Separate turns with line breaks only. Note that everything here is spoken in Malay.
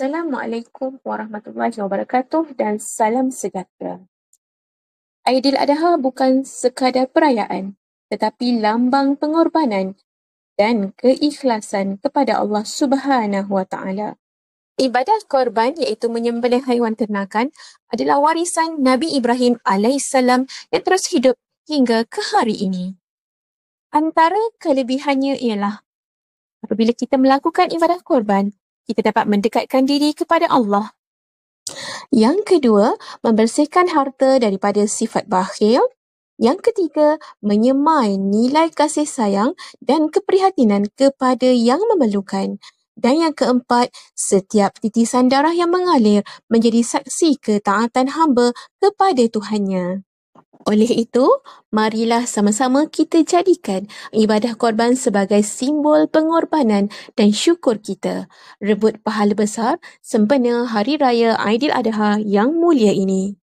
Assalamualaikum warahmatullahi wabarakatuh dan salam sejahtera. Aidiladha bukan sekadar perayaan, tetapi lambang pengorbanan dan keikhlasan kepada Allah Subhanahu wa Ta'ala. Ibadah korban iaitu menyembelih haiwan ternakan adalah warisan Nabi Ibrahim alaihissalam yang terus hidup hingga ke hari ini. Antara kelebihannya ialah apabila kita melakukan ibadah korban, kita dapat mendekatkan diri kepada Allah. Yang kedua, membersihkan harta daripada sifat bakhil. Yang ketiga, menyemai nilai kasih sayang dan keprihatinan kepada yang memerlukan. Dan yang keempat, setiap titisan darah yang mengalir menjadi saksi ketaatan hamba kepada Tuhannya. Oleh itu, marilah sama-sama kita jadikan ibadah korban sebagai simbol pengorbanan dan syukur kita. Rebut pahala besar sempena Hari Raya Aidiladha yang mulia ini.